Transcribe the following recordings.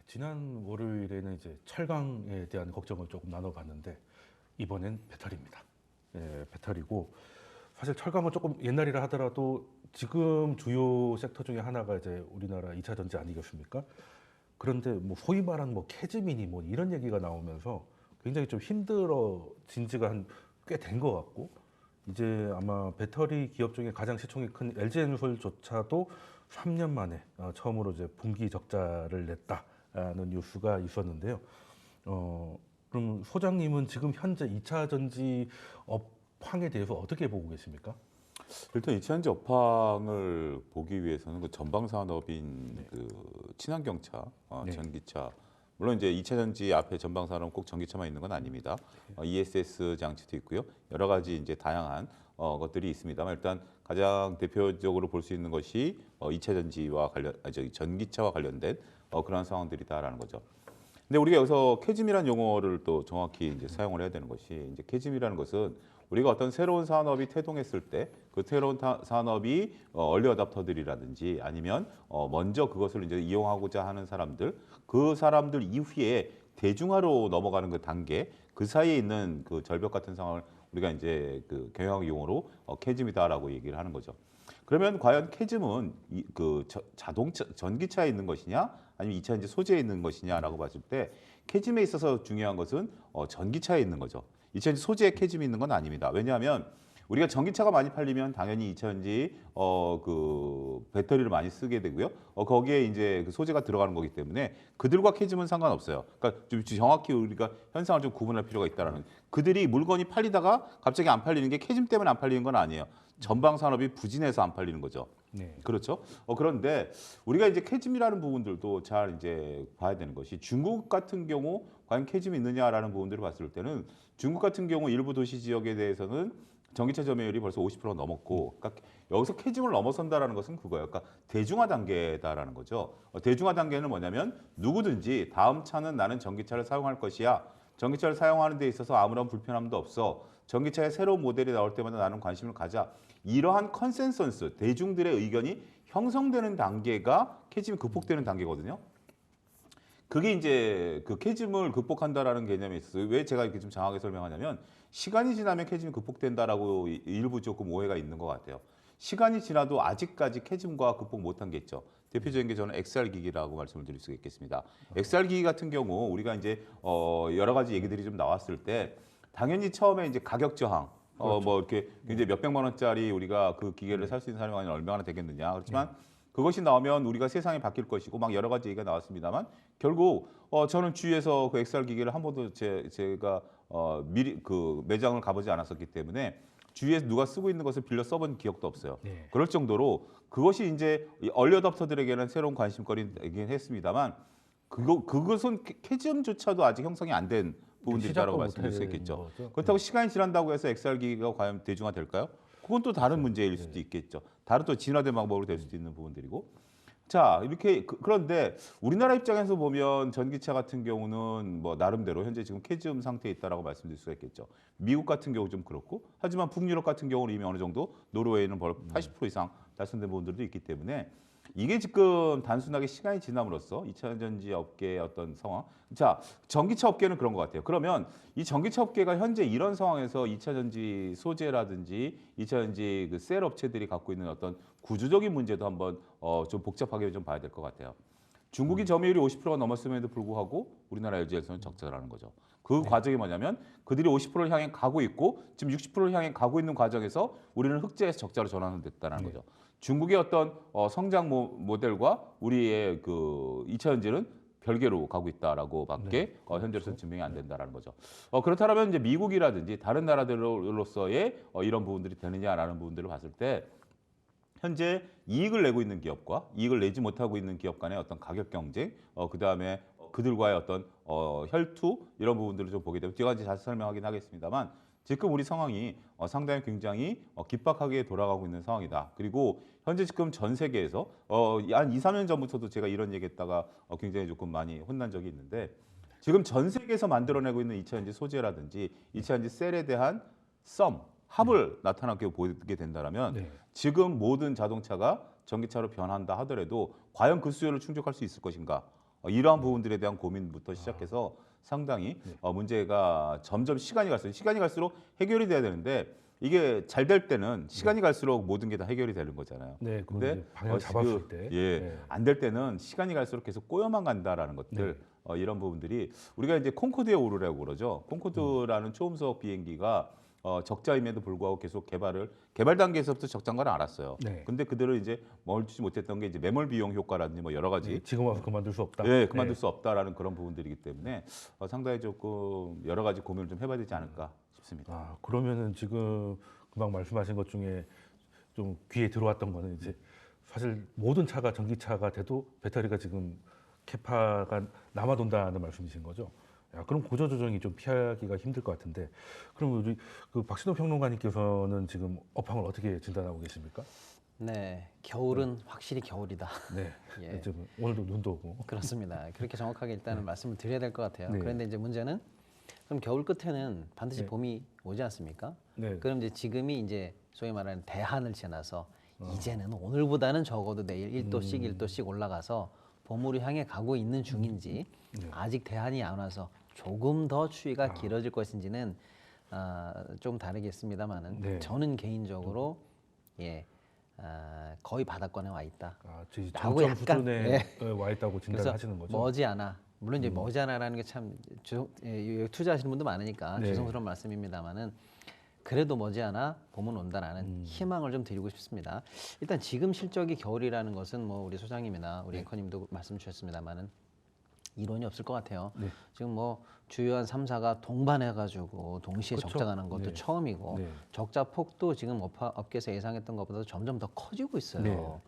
지난 월요일에는 이제 철강에 대한 걱정을 조금 나눠봤는데 이번엔 배터리입니다. 예, 배터리고 사실 철강은 조금 옛날이라 하더라도 지금 주요 섹터 중에 하나가 이제 우리나라 2차 전지 아니겠습니까? 그런데 뭐 소위 말하는 뭐 캐즈미니 뭐 이런 얘기가 나오면서 굉장히 좀 힘들어진 지가 한 꽤 된 것 같고 이제 아마 배터리 기업 중에 가장 시총이 큰 LG엔솔조차도 3년 만에 처음으로 이제 분기 적자를 냈다는 뉴스가 있었는데요. 그럼 소장님은 지금 현재 2차 전지 업황에 대해서 어떻게 보고 계십니까? 일단 이차전지 업황을 보기 위해서는 그 전방 산업인 그 친환경차, 네. 전기차. 물론 이제 2차 전지 앞에 전방 산업은 꼭 전기차만 있는 건 아닙니다. ESS 장치도 있고요. 여러 가지 이제 다양한 것들이 있습니다만 일단 가장 대표적으로 볼 수 있는 것이 2차 전지와 전기차와 관련된 그런 상황들이다라는 거죠. 근데 우리가 여기서 캐즘이라는 용어를 또 정확히 이제 사용을 해야 되는 것이 이제 캐즘이라는 것은 우리가 어떤 새로운 산업이 태동했을 때 그 새로운 산업이 얼리 어답터들이라든지 아니면 먼저 그것을 이제 이용하고자 하는 사람들 그 사람들 이후에 대중화로 넘어가는 그 단계 그 사이에 있는 그 절벽 같은 상황을 우리가 이제 그 경영학 용어로 캐즘이다라고 얘기를 하는 거죠. 그러면 과연 캐즘은 자동차 전기차에 있는 것이냐 아니면 2차 전지 소재에 있는 것이냐라고 봤을 때 캐즘에 있어서 중요한 것은 전기차에 있는 거죠. 2차 전지 소재에 캐즘이 있는 건 아닙니다. 왜냐하면 우리가 전기차가 많이 팔리면 당연히 2차 전지 그 배터리를 많이 쓰게 되고요. 거기에 이제 그 소재가 들어가는 거기 때문에 그들과 캐즘은 상관없어요. 그러니까 좀 정확히 우리가 현상을 좀 구분할 필요가 있다라는. 그들이 물건이 팔리다가 갑자기 안 팔리는 게 캐즘 때문에 안 팔리는 건 아니에요. 전방 산업이 부진해서 안 팔리는 거죠. 네. 그렇죠. 그런데 우리가 이제 캐즘이라는 부분들도 잘 이제 봐야 되는 것이 중국 같은 경우 과연 캐즘이 있느냐라는 부분들을 봤을 때는 중국 같은 경우 일부 도시 지역에 대해서는 전기차 점유율이 벌써 50%가 넘었고, 그러니까 여기서 캐즘을 넘어선다라는 것은 그거예요. 그러니까 대중화 단계다라는 거죠. 대중화 단계는 뭐냐면 누구든지 다음 차는 나는 전기차를 사용할 것이야. 전기차를 사용하는 데 있어서 아무런 불편함도 없어. 전기차의 새로운 모델이 나올 때마다 나는 관심을 가져. 이러한 컨센서스, 대중들의 의견이 형성되는 단계가 캐즘이 극복되는 단계거든요. 그게 이제 그 캐즘을 극복한다라는 개념이 있어요. 왜 제가 이렇게 좀 장하게 설명하냐면 시간이 지나면 캐즘이 극복된다라고 일부 조금 오해가 있는 것 같아요. 시간이 지나도 아직까지 캐즘과 극복 못한 게 있죠. 대표적인 게 저는 XR 기기라고 말씀을 드릴 수 있겠습니다. XR 기기 같은 경우 우리가 이제 여러 가지 얘기들이 좀 나왔을 때 당연히 처음에 이제 가격 저항 뭐 이렇게 굉장히 몇백만 원짜리 우리가 그 기계를 살 수 있는 사람이 얼마나 되겠느냐. 그렇지만 그것이 나오면 우리가 세상이 바뀔 것이고 막 여러 가지 얘기가 나왔습니다만 결국 저는 주위에서 그 XR 기계를 한 번도 제가 미리 그 매장을 가보지 않았었기 때문에 주위에서 누가 쓰고 있는 것을 빌려 써본 기억도 없어요. 네. 그럴 정도로 그것이 이제 얼리 어답터들에게는 새로운 관심거리이긴 했습니다만 그것은 캐즘조차도 아직 형성이 안 된 부분들이 있다고 시작도 말씀드릴 수 못한 있겠죠. 거죠. 그렇다고 시간이 지난다고 해서 XR 기기가 과연 대중화될까요? 그건 또 다른 문제일 수도 있겠죠. 다른 또 진화된 방법으로 될 수도 있는 부분들이고. 자, 이렇게 그런데 우리나라 입장에서 보면 전기차 같은 경우는 뭐 나름대로 현재 지금 캐즘 상태에 있다라고 말씀드릴 수가 있겠죠. 미국 같은 경우 좀 그렇고 하지만 북유럽 같은 경우는 이미 어느 정도 노르웨이는 벌써 80% 이상 달성된 부분들도 있기 때문에 이게 지금 단순하게 시간이 지남으로써 2차 전지 업계의 어떤 상황. 자, 전기차 업계는 그런 것 같아요. 그러면 이 전기차 업계가 현재 이런 상황에서 2차 전지 소재라든지 2차 전지 그 셀 업체들이 갖고 있는 어떤 구조적인 문제도 한번 좀 복잡하게 좀 봐야 될 것 같아요. 중국이 점유율이 50%가 넘었음에도 불구하고 우리나라 LG에서는 적자라는 거죠. 그 과정이 뭐냐면 그들이 50%를 향해 가고 있고 지금 60%를 향해 가고 있는 과정에서 우리는 흑자에서 적자로 전환됐다는 거죠. 중국의 어떤 성장 모델과 우리의 그 2차 전지는 별개로 가고 있다라고밖에 현재로서는 증명이 안 된다라는 거죠. 그렇다면 이제 미국이라든지 다른 나라들로서의 이런 부분들이 되느냐라는 부분들을 봤을 때 현재 이익을 내고 있는 기업과 이익을 내지 못하고 있는 기업 간의 어떤 가격 경쟁, 그다음에 그들과의 어떤 혈투 이런 부분들을 좀 보게 되면 뒤가 이제 자세히 설명하긴 하겠습니다만 지금 우리 상황이 상당히 굉장히 긴박하게 돌아가고 있는 상황이다. 그리고 현재 지금 전 세계에서 한 2, 3년 전부터도 제가 이런 얘기했다가 굉장히 조금 많이 혼난 적이 있는데 지금 전 세계에서 만들어내고 있는 2차전지 소재라든지 2차전지 셀에 대한 합을 나타나게 보이게 된다면 네. 지금 모든 자동차가 전기차로 변한다 하더라도 과연 그 수요를 충족할 수 있을 것인가? 이러한 부분들에 대한 고민부터 시작해서 상당히 문제가 점점 시간이 갈수록 해결이 돼야 되는데 이게 잘 될 때는 시간이 갈수록 모든 게 다 해결이 되는 거잖아요. 네, 근데 근데 방향 잡았을 때, 예, 네. 안 될 때는 시간이 갈수록 계속 꼬여만 간다라는 것들 이런 부분들이 우리가 이제 콘코드에 오르라고 그러죠. 콘코드라는 초음속 비행기가 적자임에도 불구하고 계속 개발 단계에서부터 적자인 걸 알았어요. 네. 근데 그대로 이제 멈추지 못했던 게 이제 매몰 비용 효과라든지 뭐 여러 가지 네, 지금 와서 그만둘 수 없다. 예, 그만둘 수 없다라는 그런 부분들이기 때문에 상당히 조금 여러 가지 고민을 좀 해봐야 되지 않을까 싶습니다. 아, 그러면은 지금 금방 말씀하신 것 중에 좀 귀에 들어왔던 거는 이제 사실 모든 차가 전기차가 돼도 배터리가 지금 캐파가 남아돈다는 말씀이신 거죠. 야, 그럼 구조 조정이 좀 피하기가 힘들 것 같은데, 그럼 우리 그 박신호 평론가님께서는 지금 업황을 어떻게 진단하고 계십니까? 네, 겨울은 확실히 겨울이다. 네, 예. 지금 오늘도 눈도 오고. 그렇습니다. 그렇게 정확하게 일단은 말씀을 드려야 될 것 같아요. 네. 그런데 이제 문제는 그럼 겨울 끝에는 반드시 네. 봄이 오지 않습니까? 네, 그럼 이제 지금이 이제 소위 말하는 대한을 지나서 이제는 오늘보다는 적어도 내일 1도씩 1도씩 올라가서 봄으로 향해 가고 있는 중인지 네. 아직 대한이 안 와서 조금 더 추위가 길어질 것인지는 좀 다르겠습니다만은 네. 저는 개인적으로 거의 바닥권에 와 있다. 아, 저희 라고 정점 약간, 수준에 와 있다고 그래서 진단하시는 거죠? 머지않아 물론 이제 머지않아라는 게 참 투자하시는 분도 많으니까 네. 죄송스러운 말씀입니다만은 그래도 머지않아 봄은 온다라는 희망을 좀 드리고 싶습니다. 일단 지금 실적이 겨울이라는 것은 뭐 우리 소장님이나 우리 앵커님도 말씀 주셨습니다만은 이론이 없을 것 같아요. 네. 지금 뭐 주요한 3사가 동반해가지고 동시에 그쵸? 적자가 난 것도 네. 처음이고 네. 적자 폭도 지금 업계에서 예상했던 것보다 점점 더 커지고 있어요. 네.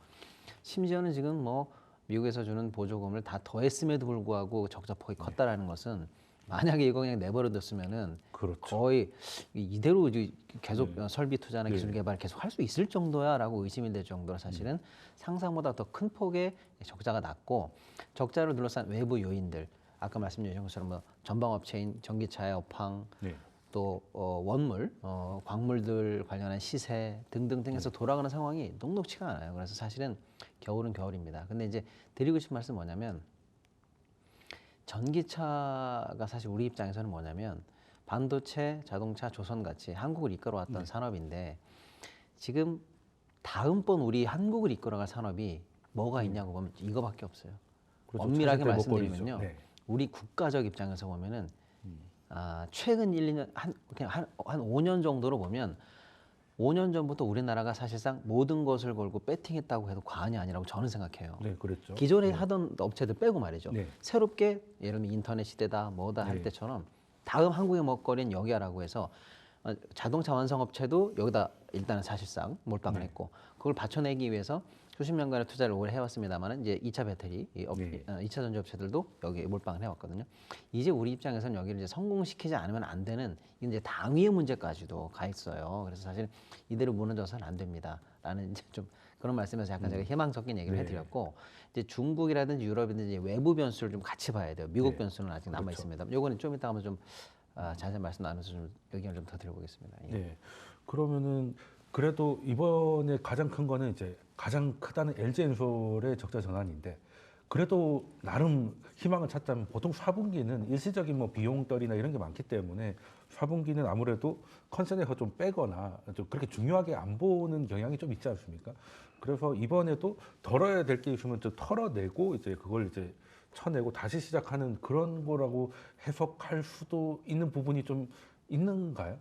심지어는 지금 뭐 미국에서 주는 보조금을 다 더했음에도 불구하고 적자 폭이 컸다라는 것은 만약에 이거 그냥 내버려뒀으면은 그렇죠. 거의 이대로 이제 계속 설비 투자나 네. 기술 개발 계속 할 수 있을 정도야라고 의심이 될 정도로 사실은 상상보다 더 큰 폭의 적자가 났고 적자를 둘러싼 외부 요인들 아까 말씀드린 것처럼 뭐 전방업체인 전기차의 업황 네. 또 원물, 광물들 관련한 시세 등등등 해서 돌아가는 상황이 녹록치가 않아요. 그래서 사실은 겨울은 겨울입니다. 근데 이제 드리고 싶은 말씀은 뭐냐면 전기차가 사실 우리 입장에서는 뭐냐면 반도체, 자동차, 조선 같이 한국을 이끌어왔던 산업인데 지금 다음번 우리 한국을 이끌어갈 산업이 뭐가 있냐고 보면 이거밖에 없어요. 그렇죠. 엄밀하게 차세대 먹거리죠. 말씀드리면요. 네. 우리 국가적 입장에서 보면은 최근 1, 2년 그냥 한 5년 정도로 보면 5년 전부터 우리나라가 사실상 모든 것을 걸고 배팅했다고 해도 과언이 아니라고 저는 생각해요. 네, 그랬죠. 기존에 하던 업체들 빼고 말이죠. 네. 새롭게 예를 들면 인터넷 시대다 뭐다 할 네. 때처럼 다음 한국의 먹거리는 여기야라고 해서 자동차 완성업체도 여기다 일단은 사실상 몰빵을 네. 했고 그걸 받쳐내기 위해서 수십 년간의 투자를 오래 해왔습니다만은 이제 2차 배터리, 네. 2차 전지업체들도 여기에 몰빵을 해왔거든요. 이제 우리 입장에서는 여기를 이제 성공시키지 않으면 안 되는 이제 당위의 문제까지도 가 있어요. 그래서 사실 이대로 무너져서는 안 됩니다라는 이제 좀 그런 말씀에서 약간 제가 희망 섞인 얘기를 네. 해드렸고 이제 중국이라든지 유럽이든지 외부 변수를 좀 같이 봐야 돼요. 미국 네. 변수는 아직 남아 있습니다. 요거는 좀 이따 한번 좀 자세히 말씀 나눠서 좀 의견을 좀 더 드려보겠습니다. 예. 네. 그러면은 그래도 이번에 가장 큰 거는 이제 가장 크다는 LG엔솔의 적자 전환인데 그래도 나름 희망을 찾자면 보통 4분기는 일시적인 뭐 비용떨이나 이런 게 많기 때문에 4분기는 아무래도 컨센에서 좀 빼거나 좀 그렇게 중요하게 안 보는 경향이 좀 있지 않습니까? 그래서 이번에도 덜어야 될 게 있으면 좀 털어내고 이제 그걸 이제 쳐내고 다시 시작하는 그런 거라고 해석할 수도 있는 부분이 좀 있는가요?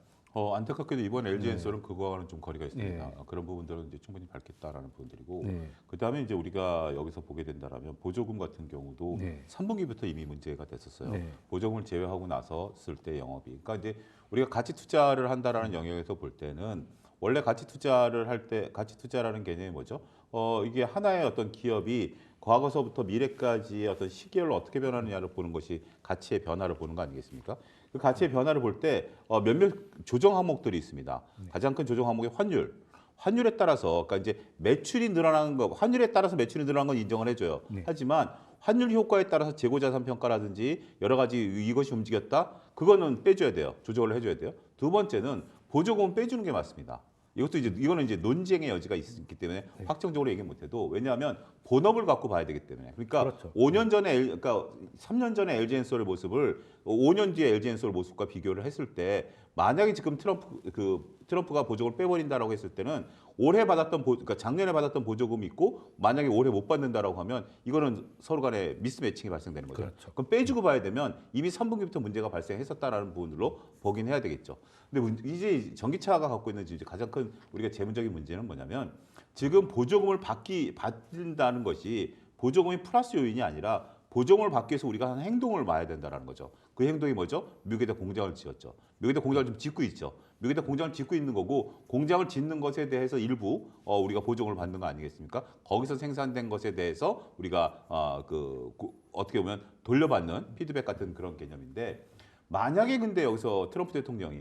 안타깝게도 이번 LG엔솔은 그거와는 좀 거리가 있습니다. 네. 그런 부분들은 이제 충분히 밝겠다라는 부분들이고 네. 그다음에 이제 우리가 여기서 보게 된다라면 보조금 같은 경우도 네. 3분기부터 이미 문제가 됐었어요. 네. 보조금을 제외하고 나서 쓸 때 영업이. 그러니까 이제 우리가 가치 투자를 한다라는 영역에서 볼 때는 원래 가치 투자를 할 때 가치 투자라는 개념이 뭐죠? 이게 하나의 어떤 기업이 과거서부터 미래까지의 어떤 시기를 어떻게 변하느냐를 보는 것이 가치의 변화를 보는 거 아니겠습니까? 그 가치의 변화를 볼 때 몇몇 조정 항목들이 있습니다. 가장 큰 조정 항목이 환율. 환율에 따라서 그러니까 이제 매출이 늘어나는 거, 환율에 따라서 매출이 늘어나는 건 인정을 해줘요. 네. 하지만 환율 효과에 따라서 재고자산 평가라든지 여러 가지 이것이 움직였다. 그거는 빼줘야 돼요. 조정을 해줘야 돼요. 두 번째는 보조금은 빼주는 게 맞습니다. 이것도 이거는 이제 논쟁의 여지가 있기 때문에 확정적으로 얘기 못해도 왜냐하면 본업을 갖고 봐야 되기 때문에 그러니까 그렇죠. 5년 전에 그러니까 3년 전에 LG엔솔의 모습을 5년 뒤에 LG엔솔 모습과 비교를 했을 때 만약에 지금 트럼프가 보조금을 빼버린다라고 했을 때는 올해 받았던 그러니까 작년에 받았던 보조금이 있고 만약에 올해 못 받는다라고 하면 이거는 서로 간에 미스매칭이 발생되는 거죠. 그렇죠. 그럼 빼주고 봐야 되면 이미 3분기부터 문제가 발생했었다라는 부분으로 보긴 해야 되겠죠. 근데 이제 전기차가 갖고 있는 이제 가장 큰 우리가 재무적인 문제는 뭐냐면 지금 보조금을 받는다는 것이 보조금이 플러스 요인이 아니라 보조금을 받기 위해서 우리가 한 행동을 봐야 된다는 거죠. 그 행동이 뭐죠? 미국에다 공장을 지었죠. 미국에다 공장을 좀 짓고 있죠. 미국에다 공장을 짓고 있는 거고 공장을 짓는 것에 대해서 일부 우리가 보조금을 받는 거 아니겠습니까? 거기서 생산된 것에 대해서 우리가 어떻게 보면 돌려받는 피드백 같은 그런 개념인데 만약에 근데 여기서 트럼프 대통령이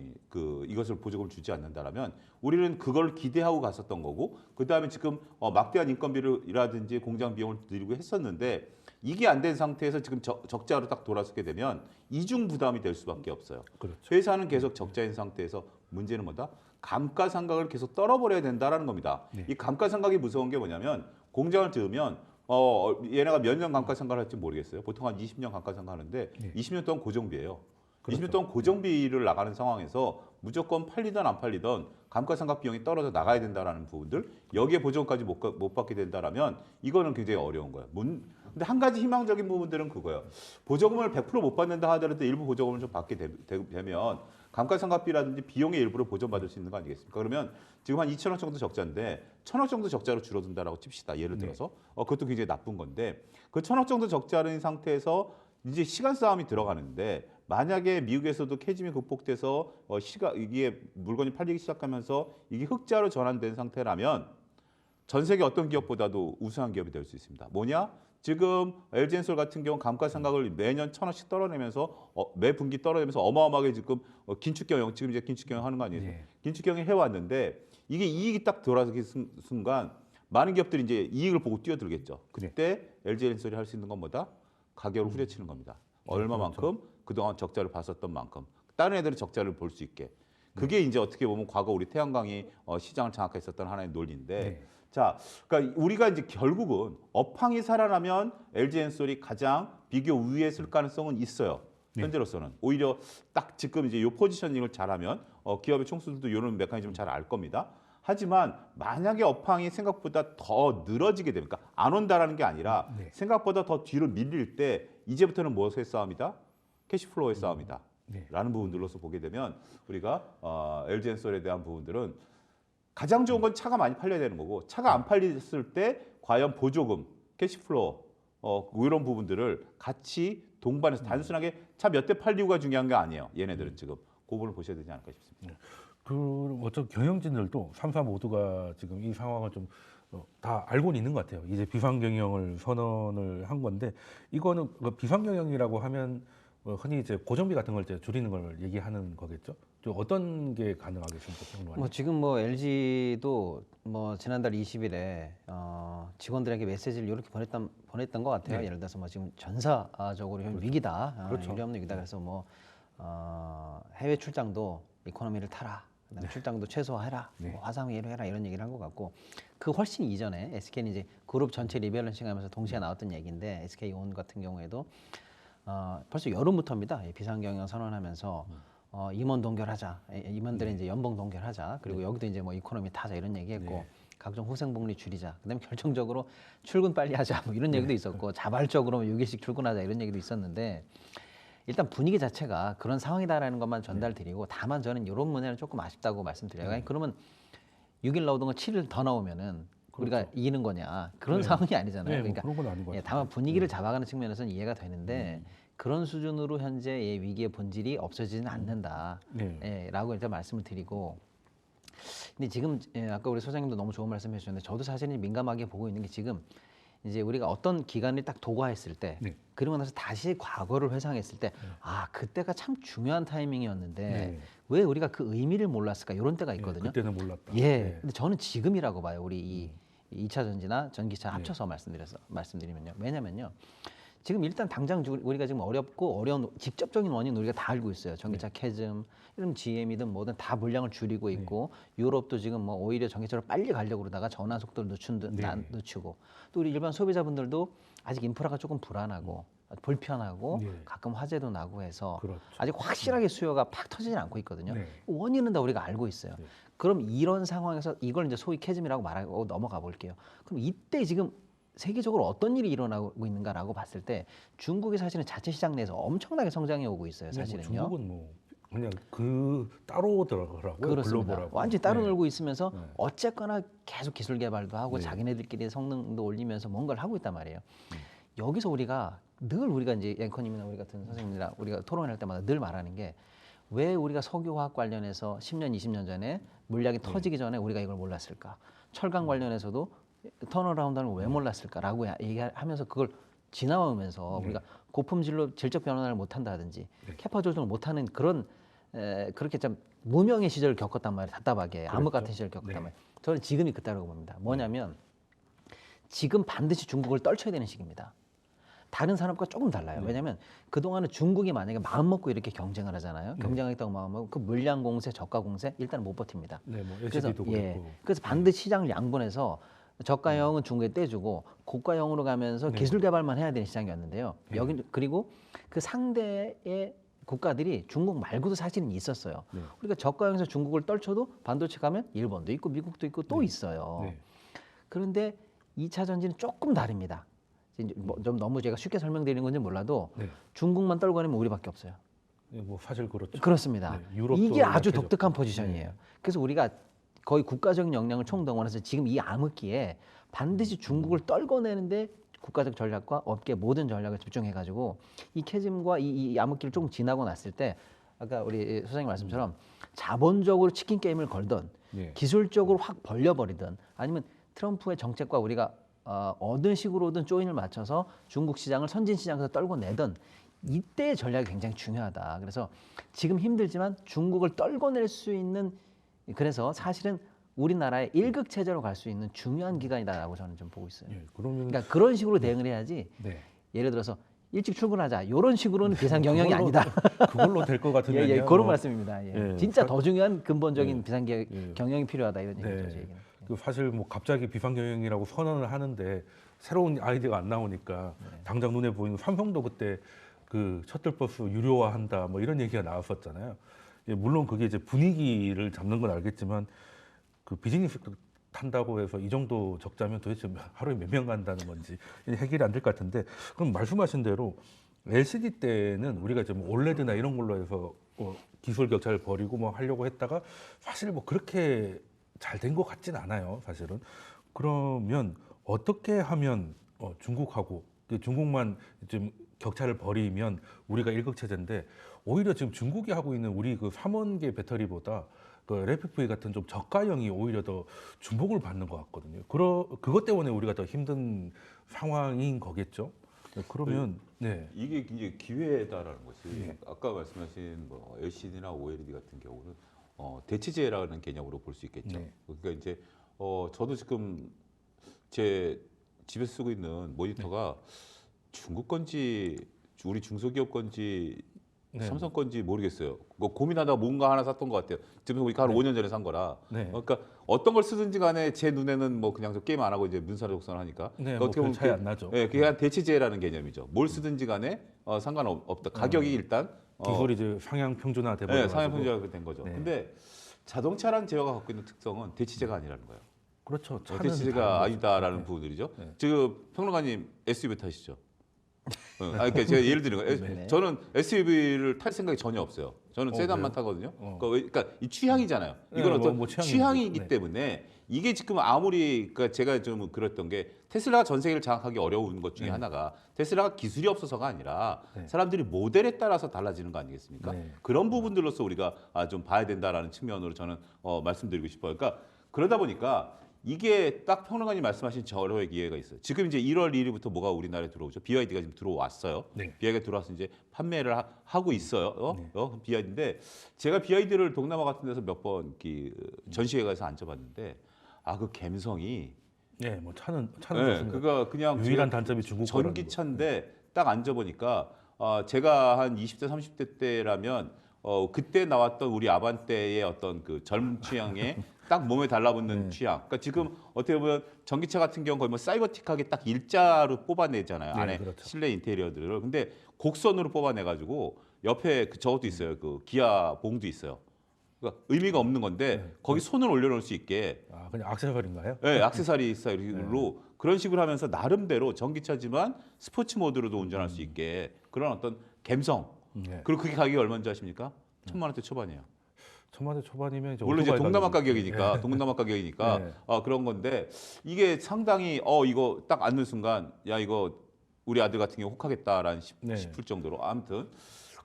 이것을 보조금을 주지 않는다라면 우리는 그걸 기대하고 갔었던 거고 그 다음에 지금 막대한 인건비라든지 공장 비용을 들이고 했었는데 이게 안 된 상태에서 지금 적자로 딱 돌아서게 되면 이중 부담이 될 수밖에 없어요. 그렇죠. 회사는 계속 적자인 상태에서 문제는 뭐다? 감가상각을 계속 떨어버려야 된다라는 겁니다. 네. 이 감가상각이 무서운 게 뭐냐면 공장을 지으면 얘네가 몇 년 감가상각을 할지 모르겠어요. 보통 한 20년 감가상각 하는데 네. 20년 동안 고정비예요. 그렇죠. 20년 동안 고정비를 나가는 상황에서 무조건 팔리던 안 팔리던 감가상각 비용이 떨어져 나가야 된다라는 부분들 여기에 보조금까지 못 받게 된다라면 이거는 굉장히 어려운 거예요. 근데 한 가지 희망적인 부분들은 그거예요. 보조금을 100% 못 받는다 하더라도 일부 보조금을 좀 받게 되면 감가상각비라든지 비용의 일부를 보전받을 수 있는 거 아니겠습니까? 그러면 지금 한 2천억 정도 적자인데 1,000억 정도 적자로 줄어든다라고 칩시다. 예를 들어서 그것도 굉장히 나쁜 건데 그 1,000억 정도 적자인 상태에서 이제 시간 싸움이 들어가는데 만약에 미국에서도 캐즘이 극복돼서 이게 물건이 팔리기 시작하면서 이게 흑자로 전환된 상태라면 전 세계 어떤 기업보다도 우수한 기업이 될 수 있습니다. 뭐냐? 지금 LG엔솔 같은 경우 감가상각을 매년 1,000원씩 떨어내면서 매 분기 떨어내면서 어마어마하게 지금 긴축경영 지금 이제 긴축경영 하는 거 아니에요? 네. 긴축경영 해왔는데 이게 이익이 딱 들어가기 순간 많은 기업들이 이제 이익을 보고 뛰어들겠죠. 그때 LG엔솔이 할 수 있는 건 뭐다? 가격을 후려치는 겁니다. 얼마만큼 그동안 적자를 봤었던 만큼 다른 애들은 적자를 볼 수 있게. 그게 이제 어떻게 보면 과거 우리 태양광이 시장을 장악했었던 하나의 논리인데. 네. 자, 그러니까 우리가 이제 결국은 업황이 살아나면 LG엔솔이 가장 비교 우위에 있을 가능성은 있어요. 현재로서는 오히려 딱 지금 이제 요 포지셔닝을 잘하면 기업의 총수들도 이런 메커니즘을 잘 알 겁니다. 하지만 만약에 업황이 생각보다 더 늘어지게 되면 그러니까 안 온다라는 게 아니라 생각보다 더 뒤로 밀릴 때 이제부터는 무엇의 싸움이다? 캐시플로우의 싸움이다. 라는 부분들로서 보게 되면 우리가 LG엔솔에 대한 부분들은 가장 좋은 건 차가 많이 팔려야 되는 거고 차가 안 팔렸을 때 과연 보조금, 캐시플로우 이런 부분들을 같이 동반해서 단순하게 차 몇 대 팔리고가 중요한 게 아니에요. 얘네들은 지금 그 부분을 보셔야 되지 않을까 싶습니다. 어떤 경영진들도 3사 모두가 지금 이 상황을 좀 다 알고는 있는 것 같아요. 이제 비상경영을 선언을 한 건데 이거는 비상경영이라고 하면 흔히 이제 고정비 같은 걸 이제 줄이는 걸 얘기하는 거겠죠. 좀 어떤 게 가능하겠습니까, 평론가님? 지금 LG도 지난달 20일에 직원들에게 메시지를 이렇게 보냈던 것 같아요. 예를 들어서 지금 전사적으로 현 위기다, 그렇죠. 유례없는 위기다. 그래서 해외 출장도 이코노미를 타라. 그다음에 출장도 최소화해라, 화상회의를 해라 이런 얘기를 한 것 같고 그 훨씬 이전에 SK는 이제 그룹 전체 리밸런싱하면서 동시에 나왔던 얘기인데 SK온 같은 경우에도 벌써 여름부터입니다. 비상경영 선언하면서 임원 동결하자, 임원들의 이제 연봉 동결하자, 그리고 여기도 이제 이코노미 타자 이런 얘기했고 각종 후생복리 줄이자, 그다음에 결정적으로 출근 빨리 하자 이런 얘기도 있었고 자발적으로 6일씩 출근하자 이런 얘기도 있었는데. 일단 분위기 자체가 그런 상황이다라는 것만 전달드리고 다만 저는 이런 문제는 조금 아쉽다고 말씀드려요. 아니, 그러면 6일 나오던 거 7일 더 나오면은 우리가 이기는 거냐 그런 상황이 아니잖아요. 그러니까 그런 건 아닌 것 같아요. 다만 분위기를 잡아가는 측면에서는 이해가 되는데 그런 수준으로 현재 위기의 본질이 없어지지는 않는다라고 일단 말씀을 드리고. 근데 지금 아까 우리 소장님도 너무 좋은 말씀해 주셨는데 저도 사실은 민감하게 보고 있는 게 지금 이제 우리가 어떤 기간을 딱 도과했을 때 그러고 나서 다시 과거를 회상했을 때 그때가 참 중요한 타이밍이었는데 왜 우리가 그 의미를 몰랐을까 이런 때가 있거든요. 그때는 몰랐다. 근데 저는 지금이라고 봐요. 우리 이 2차 전지나 전기차 합쳐서 말씀드리면요. 왜냐면요. 지금 일단 당장 우리가 지금 어렵고 어려운 직접적인 원인 우리가 다 알고 있어요. 전기차 캐즘, 이런 GM이든 뭐든 다 물량을 줄이고 있고 유럽도 지금 뭐 오히려 전기차로 빨리 가려고 그러다가 전환 속도를 늦추고 또 우리 일반 소비자분들도 아직 인프라가 조금 불안하고 불편하고 네. 가끔 화재도 나고 해서 그렇죠. 아직 확실하게 수요가 팍 터지진 않고 있거든요. 네. 원인은 다 우리가 알고 있어요. 네. 그럼 이런 상황에서 이걸 이제 소위 캐즘이라고 말하고 넘어가 볼게요. 그럼 이때 지금 세계적으로 어떤 일이 일어나고 있는가라고 봤을 때 중국이 사실은 자체 시장 내에서 엄청나게 성장해 오고 있어요. 근데 뭐 사실은요. 중국은 뭐 그냥 그 따로 오더라고요. 그렇습니다. 글로벌하고. 완전히 따로 네. 놀고 있으면서 네. 어쨌거나 계속 기술 개발도 하고 네. 자기네들끼리 성능도 올리면서 뭔가를 하고 있단 말이에요. 여기서 우리가 이제 앵커님이나 우리 같은 선생님이랑 우리가 토론할 때마다 늘 말하는 게 왜 우리가 석유화학 관련해서 10년, 20년 전에 물량이 터지기 전에 우리가 이걸 몰랐을까? 철강 관련해서도 턴어라운드는 왜 몰랐을까라고 얘기하면서 그걸 지나오면서 우리가 고품질로 질적 변환을 못한다든지 캐파 조정을 못하는 그런 그렇게 좀 무명의 시절을 겪었단 말이에요. 답답하게 암흑 같은 시절을 겪었단 네. 말이에요. 저는 지금이 그때라고 봅니다. 뭐냐면 지금 반드시 중국을 떨쳐야 되는 시기입니다. 다른 산업과 조금 달라요. 왜냐하면 그동안은 중국이 만약에 마음 먹고 이렇게 경쟁을 하잖아요. 경쟁했다고 마음 먹고 그 물량 공세, 저가 공세 일단은 못 버팁니다. 네, 뭐 그래서 LCD도 그렇고. 그래서 반드시 시장을 양분해서 저가형은 중국에 떼주고 고가형으로 가면서 기술 개발만 해야 되는 시장이었는데요. 여기 그리고 그 상대의 국가들이 중국 말고도 사실은 있었어요. 우리가 저가형에서 중국을 떨쳐도 반도체 가면 일본도 있고 미국도 있고 또 있어요. 네. 그런데 2차 전지는 조금 다릅니다. 이제 좀 너무 제가 쉽게 설명드리는 건지 몰라도 네. 중국만 떨고 내면 우리밖에 없어요. 네, 뭐 사실 그렇죠. 그렇습니다. 네, 유럽도 이게 아주 약해졌고. 독특한 포지션이에요. 네. 그래서 우리가 거의 국가적인 역량을 총동원해서 지금 이 암흑기에 반드시 중국을 떨궈내는데 국가적 전략과 업계 모든 전략을 집중해가지고 이 캐즘과 이 암흑기를 조금 지나고 났을 때 아까 우리 소장님 말씀처럼 자본적으로 치킨 게임을 걸든 네. 기술적으로 확 벌려버리든 아니면 트럼프의 정책과 우리가 어느 식으로든 조인을 맞춰서 중국 시장을 선진 시장에서 떨궈내든 이때의 전략이 굉장히 중요하다. 그래서 지금 힘들지만 중국을 떨궈낼 수 있는 그래서 사실은 우리나라의 일극 체제로 갈 수 있는 중요한 기간이다라고 저는 좀 보고 있어요. 예, 그러면 그러니까 그런 식으로 대응을 해야지. 네. 예를 들어서 일찍 출근하자 이런 식으로는 비상 경영이 아니다. 그걸로 될 것 같으면 예, 그런 말씀입니다. 예. 예. 진짜 더 중요한 근본적인 예. 비상 예. 경영이 필요하다 이런 네. 얘기죠. 제 얘기는. 그 사실 뭐 갑자기 비상경영이라고 선언을 하는데 새로운 아이디어가 안 나오니까 당장 눈에 보이는 삼성도 그때 그 셔틀버스 유료화한다 뭐 이런 얘기가 나왔었잖아요. 예, 물론 그게 이제 분위기를 잡는 건 알겠지만 그 비즈니스 탄다고 해서 이 정도 적자면 도대체 하루에 몇 명 간다는 건지 해결이 안 될 것 같은데 그럼 말씀하신 대로 LCD 때는 우리가 이제 뭐 올레드나 이런 걸로 해서 기술 격차를 벌이고 뭐 하려고 했다가 사실 뭐 그렇게 잘 된 것 같진 않아요, 사실은. 그러면 어떻게 하면 중국하고 중국만 좀 격차를 벌이면 우리가 일극체제인데 오히려 지금 중국이 하고 있는 우리 그 3원계 배터리보다 그 LFP 같은 좀 저가형이 오히려 더 주목을 받는 것 같거든요. 그것 때문에 우리가 더 힘든 상황인 거겠죠. 네, 그러면 네. 이게 이제 기회다라는 것이 아까 말씀하신 뭐 LCD나 OLED 같은 경우는 대체제라는 개념으로 볼 수 있겠죠. 네. 그러니까 이제 저도 지금 제 집에서 쓰고 있는 모니터가 중국 건지 우리 중소기업 건지 네. 삼성 건지 모르겠어요. 뭐 고민하다가 뭔가 하나 샀던 것 같아요. 지금 보니까 한 5년 전에 산 거라. 네. 그러니까 어떤 걸 쓰든지 간에 제 눈에는 뭐 그냥 저 게임 안 하고 이제 문사독선을 하니까. 네, 그러니까 뭐 어떻게 별 보면 차이 안 나죠. 예, 그게 한 대체제라는 개념이죠. 뭘 쓰든지 간에 상관없다. 가격이 일단 기술이 이제 상향 평준화 돼버려. 네, 상향 평준화가 된 거죠. 네. 근데 자동차란 제어가 갖고 있는 특성은 대체제가 아니라는 거예요. 그렇죠. 차는 대체제가 다른 아니다라는 거죠. 부분들이죠. 네. 지금 평론가님 SUV 타시죠? 그러니까 제가 예를 드는 거예요. 네. 저는 SUV를 탈 생각이 전혀 없어요. 저는 세단만 그래요? 타거든요. 그러니까 이 취향이잖아요. 네, 이건 어떤 뭐 취향이죠. 취향이기 네. 때문에 이게 지금 아무리 그러니까 제가 좀 그랬던 게 테슬라가 전 세계를 장악하기 어려운 것 중에 하나가 테슬라가 기술이 없어서가 아니라 네. 사람들이 모델에 따라서 달라지는 거 아니겠습니까? 네. 그런 부분들로서 우리가 좀 봐야 된다라는 측면으로 저는 말씀드리고 싶어요. 그러니까 그러다 보니까 이게 딱 평론가님 말씀하신 저로의 기회가 있어요. 지금 이제 1월 1일부터 뭐가 우리나라에 들어오죠? BYD가 지금 들어왔어요. 네. BYD가 들어와서 이제 판매를 하고 있어요. 네. BYD인데 제가 BYD를 동남아 같은 데서 몇 번 전시회 가서 앉아봤는데 그 감성이 네, 뭐 차는 네, 좋습니다. 그가 그냥 유일한 단점이 중국 거라는 전기차인데 딱 앉아보니까 제가 한 20대 30대 때라면 그때 나왔던 우리 아반떼의 어떤 그 젊은 취향에 딱 몸에 달라붙는 취향. 그러니까 지금 어떻게 보면 전기차 같은 경우 거의 뭐 사이버틱하게 딱 일자로 뽑아내잖아요. 네, 안에 그렇죠. 실내 인테리어들을. 근데 곡선으로 뽑아내가지고 옆에 저것도 있어요. 그 기아 봉도 있어요. 그러니까 의미가 없는 건데 거기 손을 올려놓을 수 있게 아, 그냥 액세서리인가요? 네, 액세서리 스타일로 그런 식으로 하면서 나름대로 전기차지만 스포츠 모드로도 운전할 수 있게 그런 어떤 감성. 네. 그리고 그게 가격이 얼마인지 아십니까? 1,000만 원대 초반이에요. 1,000만 원 초반이면 이제 물론 이제 오토바이 동남아 가격이- 가격이니까 동남아 가격이니까 네. 그런 건데 이게 상당히 이거 딱 앉는 순간 야 이거 우리 아들 같은 경우 혹하겠다라는 네. 싶을 정도로 아무튼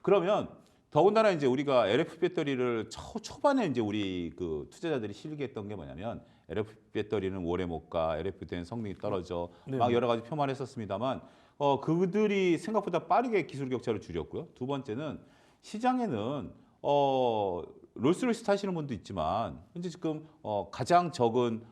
그러면 더군다나 이제 우리가 LFP 배터리를 초반에 이제 우리 그 투자자들이 실기했던 게 뭐냐면 LFP 배터리는 오래 못 가, LFP 때는 성능이 떨어져 네. 막 여러 가지 표만했었습니다만 그들이 생각보다 빠르게 기술 격차를 줄였고요. 두 번째는 시장에는 롤스로이스 타시는 분도 있지만 현재 지금 가장 적은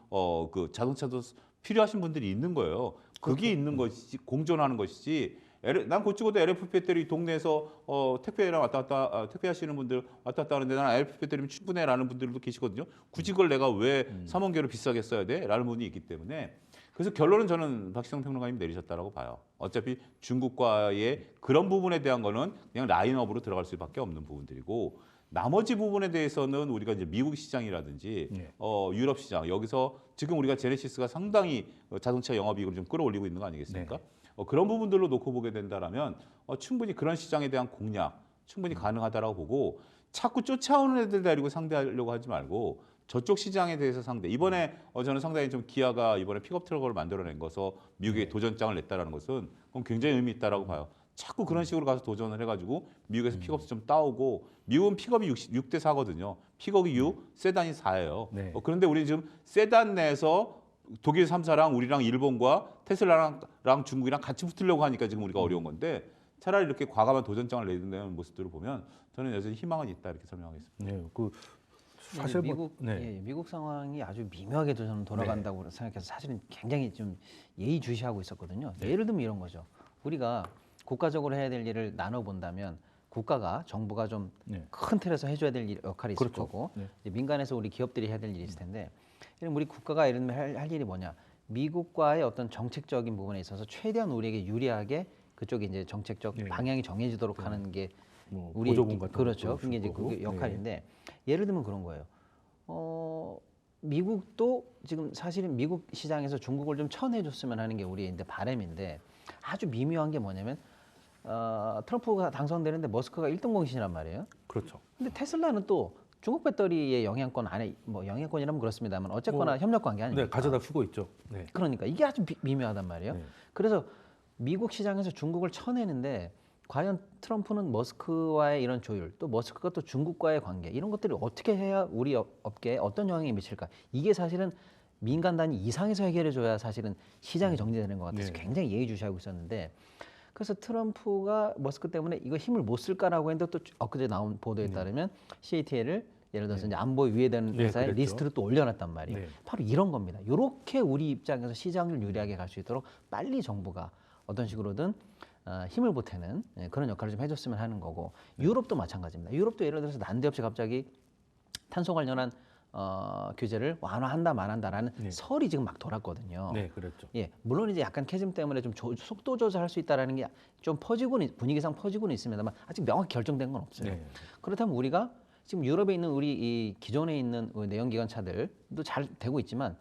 그 자동차도 필요하신 분들이 있는 거예요. 그게 있는 것이지 공존하는 것이지. 난 곧 찍어도 LFP 배터리 동네에서 택배랑 왔다 갔다 택배하시는 분들 왔다 갔다 하는데 나는 LFP 배터리면 충분해라는 분들도 계시거든요. 굳이 그걸 내가 왜 3원 개로 비싸게 써야 돼?라는 분이 있기 때문에 그래서 결론은 저는 박시성 평론가님이 내리셨다라고 봐요. 어차피 중국과의 그런 부분에 대한 거는 그냥 라인업으로 들어갈 수밖에 없는 부분들이고 나머지 부분에 대해서는 우리가 이제 미국 시장이라든지 네. 유럽 시장 여기서 지금 우리가 제네시스가 상당히 자동차 영업이익을 좀 끌어올리고 있는 거 아니겠습니까? 그런 부분들로 놓고 보게 된다라면 충분히 그런 시장에 대한 공략 충분히 가능하다라고 보고 자꾸 쫓아오는 애들 데리고 상대하려고 하지 말고 저쪽 시장에 대해서 상대. 이번에 저는 상당히 좀 기아가 이번에 픽업 트럭을 만들어낸 것서 미국에 도전장을 냈다라는 것은 그건 굉장히 의미 있다라고 봐요. 자꾸 그런 식으로 가서 도전을 해가지고 미국에서 픽업도 좀 따오고 미국은 픽업이 6대 4거든요. 픽업이 6, 세단이 4예요. 네. 그런데 우리 지금 세단 내에서 독일 3사랑 우리랑 일본과 테슬라랑 중국이랑 같이 붙으려고 하니까 지금 우리가 어려운 건데 차라리 이렇게 과감한 도전장을 내는 모습들을 보면 저는 여전히 희망은 있다 이렇게 설명하겠습니다. 네, 그 사실 사실 미국 미국 상황이 아주 미묘하게도 저는 돌아간다고 생각해서 사실은 굉장히 좀 예의주시하고 있었거든요. 예를 들면 이런 거죠. 우리가 국가적으로 해야 될 일을 나눠 본다면 국가가 정부가 좀 큰 틀에서 해줘야 될 역할이 있을 그렇죠. 거고 이제 민간에서 우리 기업들이 해야 될 일이 있을 텐데 이런 우리 국가가 예를 들면 할 일이 뭐냐? 미국과의 어떤 정책적인 부분에 있어서 최대한 우리에게 유리하게 그쪽에 이제 정책적 방향이 정해지도록 하는 게 뭐 우리 보조금 같은 그렇죠. 것도 그게 이제 줄 거고. 그게 역할인데 예를 들면 그런 거예요. 미국도 지금 사실은 미국 시장에서 중국을 좀 쳐내줬으면 하는 게 우리의 이제 바람인데 아주 미묘한 게 뭐냐면 트럼프가 당선되는데 머스크가 1등 공신이란 말이에요. 그렇죠. 근데 테슬라는 또 중국 배터리의 영향권 안에 뭐 영향권이라면 그렇습니다만 어쨌거나 협력 관계 아닙니까? 네, 가져다 쓰고 있죠. 네. 그러니까 이게 아주 미묘하단 말이에요. 네. 그래서 미국 시장에서 중국을 쳐내는데 과연 트럼프는 머스크와의 이런 조율, 또 머스크가 또 중국과의 관계 이런 것들을 어떻게 해야 우리 업계에 어떤 영향이 미칠까? 이게 사실은 민간 단위 이상에서 해결해줘야 사실은 시장이 정리되는 것 같아서 굉장히 예의주시하고 있었는데 그래서 트럼프가 머스크 때문에 이거 힘을 못 쓸까라고 했는데 또 엊그제 나온 보도에 따르면 CATL을 예를 들어서 이제 안보에 위해되는 회사의 그랬죠. 리스트를 또 올려놨단 말이에요. 네. 바로 이런 겁니다. 이렇게 우리 입장에서 시장을 유리하게 갈 수 있도록 빨리 정부가 어떤 식으로든 힘을 보태는 그런 역할을 좀 해줬으면 하는 거고 유럽도 마찬가지입니다. 유럽도 예를 들어서 난데없이 갑자기 탄소 관련한 규제를 완화한다 말한다라는 설이 지금 막 돌았거든요. 네, 그랬죠. 예, 물론 이제 약간 캐즘 때문에 좀 속도 조절할 수 있다라는 게 좀 퍼지고는 분위기상 퍼지고는 있습니다만 아직 명확히 결정된 건 없어요. 네. 그렇다면 우리가 지금 유럽에 있는 우리 이 기존에 있는 내연기관 차들도 잘 되고 있지만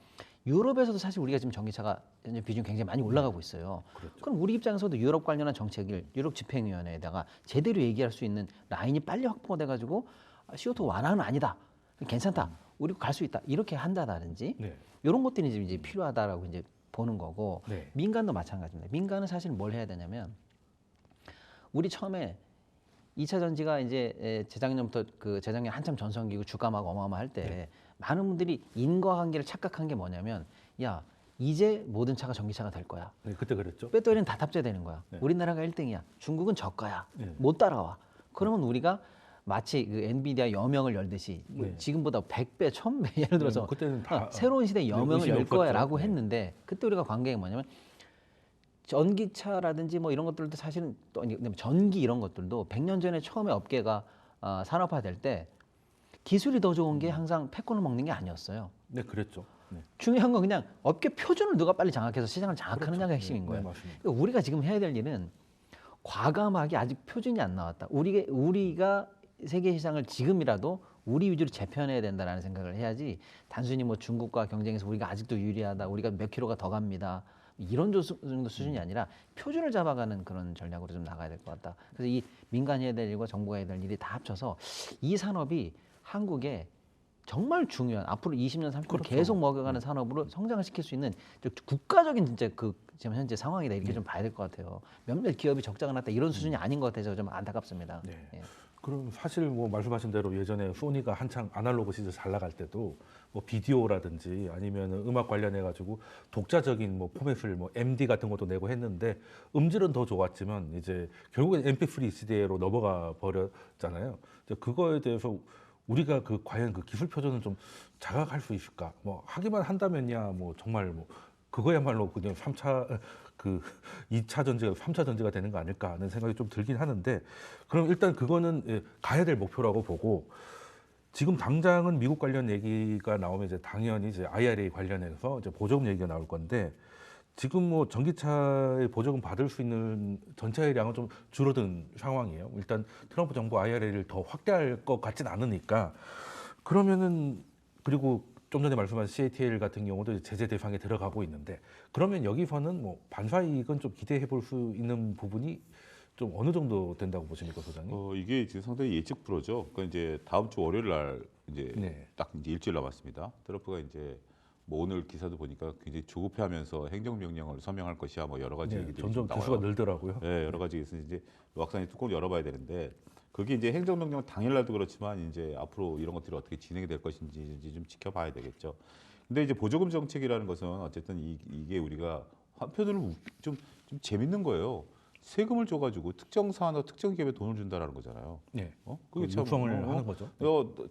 유럽에서도 사실 우리가 지금 전기차가 현재 비중이 굉장히 많이 올라가고 있어요. 그럼 우리 입장에서도 유럽 관련한 정책을 유럽 집행위원회에다가 제대로 얘기할 수 있는 라인이 빨리 확보돼 가지고 CO2 완화는 아니다. 괜찮다. 우리 갈 수 있다. 이렇게 한다든지 이런 것들이 이제 필요하다라고 이제 보는 거고 민간도 마찬가지입니다. 민간은 사실 뭘 해야 되냐면 우리 처음에 2차 전지가 이제 재작년부터 그 재작년 한참 전성기고 주가 막 어마어마할 때 많은 분들이 인과관계를 착각한 게 뭐냐면 야 이제 모든 차가 전기차가 될 거야. 네, 그때 그랬죠. 배터리는 다 탑재되는 거야. 우리나라가 1등이야. 중국은 저가야. 못 따라와. 그러면 우리가 마치 그 엔비디아 여명을 열듯이 지금보다 100배, 1000배 예를 들어서 그때는 다 새로운 시대의 여명을 의심이 열 없었죠. 거야라고 했는데 그때 우리가 관계가 뭐냐면 전기차라든지 뭐 이런 것들도 사실은 또 전기 이런 것들도 100년 전에 처음에 업계가 산업화될 때 기술이 더 좋은 게 항상 패권을 먹는 게 아니었어요. 네, 그랬죠. 네. 중요한 건 그냥 업계 표준을 누가 빨리 장악해서 시장을 장악하느냐가 핵심인 거예요. 네, 맞습니다. 그러니까 우리가 지금 해야 될 일은 과감하게 아직 표준이 안 나왔다. 우리가 세계 시장을 지금이라도 우리 위주로 재편해야 된다라는 생각을 해야지 단순히 뭐 중국과 경쟁해서 우리가 아직도 유리하다. 우리가 몇 킬로가 더 갑니다. 이런 정도 수준이 아니라 표준을 잡아가는 그런 전략으로 좀 나가야 될 것 같다. 그래서 이 민간이 해야 될 일과 정부가 해야 될 일이 다 합쳐서 이 산업이 한국에 정말 중요한 앞으로 20년, 30년 그렇죠. 계속 먹여가는 산업으로 성장을 시킬 수 있는 국가적인 진짜 그 지금 현재 상황이다 이렇게 좀 봐야 될 것 같아요. 몇몇 기업이 적자가 났다 이런 수준이 아닌 것 같아서 좀 안타깝습니다. 네. 예. 그럼 사실 뭐 말씀하신 대로 예전에 소니가 한창 아날로그 시절 잘 나갈 때도 뭐 비디오라든지 아니면 음악 관련해 가지고 독자적인 뭐 포맷을 뭐 MD 같은 것도 내고 했는데 음질은 더 좋았지만 이제 결국엔 MP3 시대로 넘어가 버렸잖아요. 이제 그거에 대해서 우리가 그 과연 그 기술 표준을 좀 자각할 수 있을까? 뭐 하기만 한다면야 뭐 정말 뭐 그거야말로 그냥 3차 그 2차 전지가 3차 전지가 되는 거 아닐까 하는 생각이 좀 들긴 하는데 그럼 일단 그거는 가야 될 목표라고 보고 지금 당장은 미국 관련 얘기가 나오면 이제 당연히 이제 IRA 관련해서 이제 보조금 얘기가 나올 건데 지금 뭐 전기차의 보조금 받을 수 있는 전체의 양은 좀 줄어든 상황이에요. 일단 트럼프 정부 IRA를 더 확대할 것 같진 않으니까 그러면은 그리고 좀 전에 말씀하신 CATL 같은 경우도 이제 제재 대상에 들어가고 있는데 그러면 여기서는 뭐 반사이익은 좀 기대해 볼 수 있는 부분이 좀 어느 정도 된다고 보십니까, 소장님? 이게 지금 상당히 예측 불허죠. 그러니까 이제 다음 주 월요일 날 이제 네. 딱 이제 일주일 남았습니다. 트럼프가 이제 뭐 오늘 기사도 보니까 굉장히 조급해하면서 행정명령을 서명할 것이야 뭐 여러 가지 네, 얘기들이 점점 좀 개수가 나와요. 늘더라고요. 네, 여러 가지 있으니 이제 막상 뚜껑을 열어봐야 되는데 그게 이제 행정명령 당일날도 그렇지만 이제 앞으로 이런 것들이 어떻게 진행이 될 것인지 이제 좀 지켜봐야 되겠죠. 근데 이제 보조금 정책이라는 것은 어쨌든 이게 우리가 한편으로는 좀 재밌는 거예요. 세금을 줘가지고 특정 산업, 특정 기업에 돈을 준다라는 거잖아요. 네, 그게 참 육성을 하는 거죠.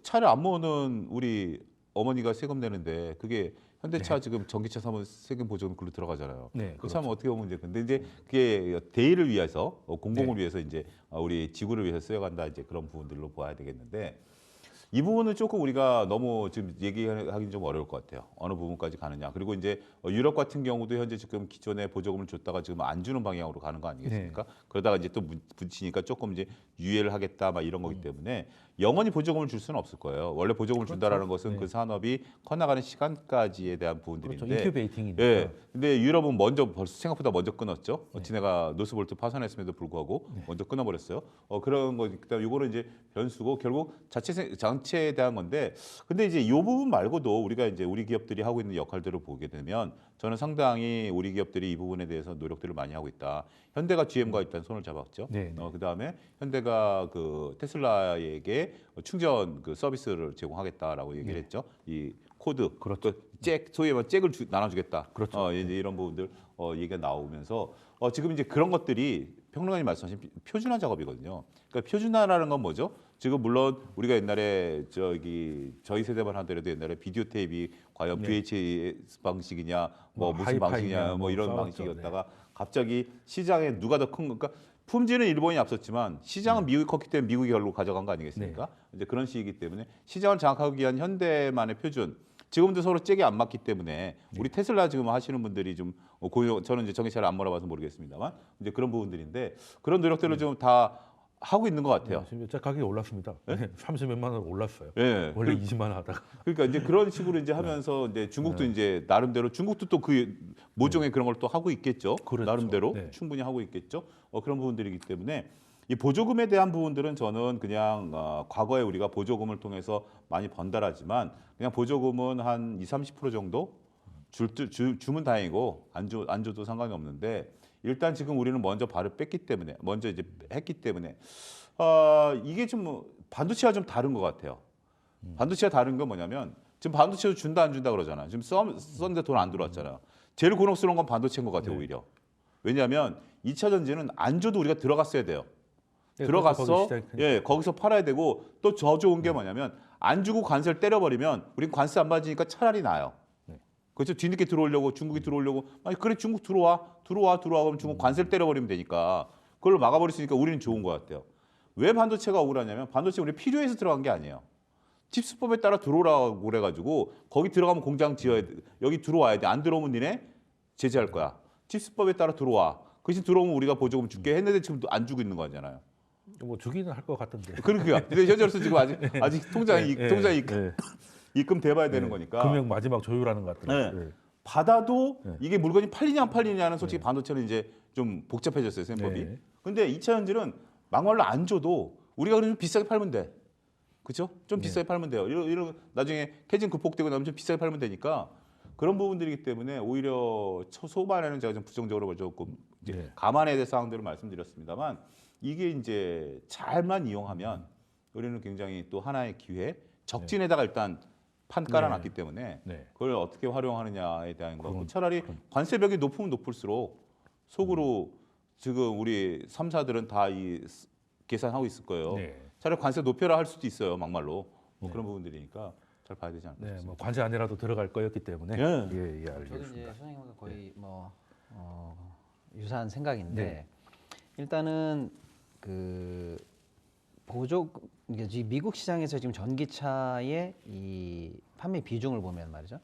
차를 안 모으는 우리 어머니가 세금 내는데 그게 현대차 지금 전기차 사면 세금 보조금 글로 들어가잖아요. 네, 그 참 어떻게 보면 이제 근데 이제 그게 대의를 위해서 공공을 네. 위해서 이제 우리 지구를 위해서 쓰여간다 이제 그런 부분들로 봐야 되겠는데 이 부분은 조금 우리가 너무 지금 얘기하기는 좀 어려울 것 같아요. 어느 부분까지 가느냐. 그리고 이제 유럽 같은 경우도 현재 지금 기존에 보조금을 줬다가 지금 안 주는 방향으로 가는 거 아니겠습니까? 그러다가 이제 또 붙이니까 조금 이제 유예를 하겠다 막 이런 거기 때문에 영원히 보조금을 줄 수는 없을 거예요. 원래 보조금을 준다라는 것은 그 산업이 커나가는 시간까지에 대한 부분들인데. 그렇죠. 인큐베이팅이니까. 예. 근데 유럽은 벌써 생각보다 먼저 끊었죠. 지네가 노스볼트 파산했음에도 불구하고 먼저 끊어버렸어요. 그런 거 그다음 이거는 이제 변수고 결국 장치에 대한 건데 근데 이제 이 부분 말고도 우리가 이제 우리 기업들이 하고 있는 역할들을 보게 되면 저는 상당히 우리 기업들이 이 부분에 대해서 노력들을 많이 하고 있다. 현대가 GM과 일단 손을 잡았죠. 네. 그다음에 현대가 그 테슬라에게 충전 그 서비스를 제공하겠다라고 얘기를 했죠. 이 코드, 그렇죠. 소위 말해 잭을 나눠주겠다. 그렇죠. 이제 이런 부분들 얘기가 나오면서 지금 이제 그런 것들이 평론가님 말씀하신 표준화 작업이거든요. 그러니까 표준화라는 건 뭐죠? 지금 물론 우리가 옛날에 저희 세대만 하더라도 옛날에 비디오 테이프이 과연 VHS 방식이냐, 뭐 무슨 하이파이냐, 방식이냐, 뭐 이런 싸웠죠. 방식이었다가 갑자기 시장에 누가 더 큰 건가? 품질은 일본이 앞섰지만 시장은 미국이 컸기 때문에 미국이 결국 가져간 거 아니겠습니까? 이제 그런 식이기 때문에 시장을 장악하기 위한 현대만의 표준. 지금도 서로 잭이 안 맞기 때문에 우리 테슬라 지금 하시는 분들이 좀 저는 이제 전기차를 안 몰아봐서 모르겠습니다만 이제 그런 부분들인데 그런 노력들을 좀 다 하고 있는 것 같아요. 지금 차 가격이 올랐습니다. 30몇만 원 올랐어요. 예. 원래 20만 원 하다가. 그러니까 이제 그런 식으로 이제 하면서 이제 중국도 이제 나름대로 중국도 또 그 모종의 그런 걸 또 하고 있겠죠. 그렇죠. 나름대로 네. 충분히 하고 있겠죠. 그런 부분들이기 때문에 이 보조금에 대한 부분들은 저는 그냥 과거에 우리가 보조금을 통해서 많이 번달하지만 그냥 보조금은 한 20-30% 정도 주면 다행이고 안 줘도 상관이 없는데 일단 지금 우리는 먼저 발을 뺐기 때문에 먼저 이제 했기 때문에 이게 좀 반도체와 좀 다른 것 같아요. 반도체가 다른 건 뭐냐면 지금 반도체도 준다 안 준다 그러잖아요. 지금 썼는데 돈 안 들어왔잖아요. 제일 곤혹스러운 건 반도체인 것 같아요. 오히려. 왜냐하면 2차 전지는 안 줘도 우리가 들어갔어야 돼요. 들어가서 거기서 팔아야 되고 또 더 좋은 게 뭐냐면 안 주고 관세를 때려버리면 우린 관세 안 받으니까 차라리 나아요. 그렇죠. 뒤늦게 들어오려고 중국이 들어오려고 아니 그래 중국 들어와 그럼 중국 관세를 때려버리면 되니까 그걸 막아버릴 수 있으니까 우리는 좋은 것 같아요. 왜 반도체가 억울하냐면 반도체 우리 필요해서 들어간 게 아니에요. 칩스법에 따라 들어오라고 그래가지고 거기 들어가면 공장 지어야 돼. 여기 들어와야 돼. 안 들어오면 니네 제재할 거야. 칩스법에 따라 들어와. 그 대신 들어오면 우리가 보조금 줄게 했는데 지금 안 주고 있는 거잖아요. 뭐 주기는 할 것 같던데. 그러니까 근데 현재로서 지금 아직 통장이 예. 입금 돼봐야 되는 예. 거니까. 금액 마지막 조율하는 것 같더라고요. 네. 예. 받아도 네. 이게 물건이 팔리냐 안 팔리냐는 솔직히 반도체는 이제 좀 복잡해졌어요 셈법이. 네. 근데 2차 현질은 막말로 안 줘도 우리가 그러면 비싸게 팔면 돼. 그렇죠? 좀 비싸게 팔면 돼요. 이런 나중에 캐진 극복되고 나면 좀 비싸게 팔면 되니까 그런 부분들이기 때문에 오히려 초소반에는 제가 좀 부정적으로 조금 이제 네. 감안해야 될 사항들을 말씀드렸습니다만 이게 이제 잘만 이용하면 우리는 굉장히 또 하나의 기회 적진에다가 일단 판 깔아놨기 때문에 네. 그걸 어떻게 활용하느냐에 대한 거고 그건- 차라리 관세벽이 높으면 높을수록 속으로 지금 우리 3사들은 다 이 계산하고 있을 거예요. 네. 차라리 관세 높여라 할 수도 있어요. 막말로 뭐 그런 부분들이니까 잘 봐야 되지 않을까 네, 싶습니다. 뭐 관세 안이라도 들어갈 거였기 때문에 예. 예, 예, 저도 알겠습니다. 이제 선생님과 거의 뭐 유사한 생각인데 네. 일단은 그 보조 이게 지금 미국 시장에서 지금 전기차의 이 판매 비중을 보면 말이죠.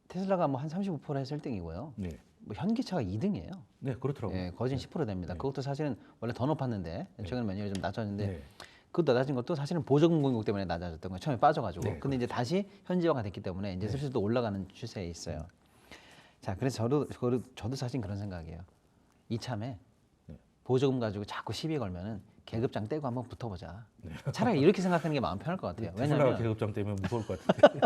테슬라가 뭐 한 35%에서 1등이고요. 네, 뭐 현기차가 2등이에요. 네 그렇더라고요. 예, 거진 10% 됩니다. 그것도 사실은 원래 더 높았는데 최근 몇 년에 좀 낮췄는데 네. 그 낮아진 것도 사실은 보조금 공격 때문에 낮아졌던 거예요. 처음에 빠져가지고. 네, 근데 이제 다시 현지화가 됐기 때문에 이제 슬슬 또 올라가는 추세에 있어요. 자, 그래서 저도 사실 그런 생각이에요. 이참에 보조금 가지고 자꾸 시비 걸면은 계급장 떼고 한번 붙어보자. 차라리 이렇게 생각하는 게 마음 편할 것 같아요. 테슬라 왜냐면 계급장 때문에 무서울 것 같은데.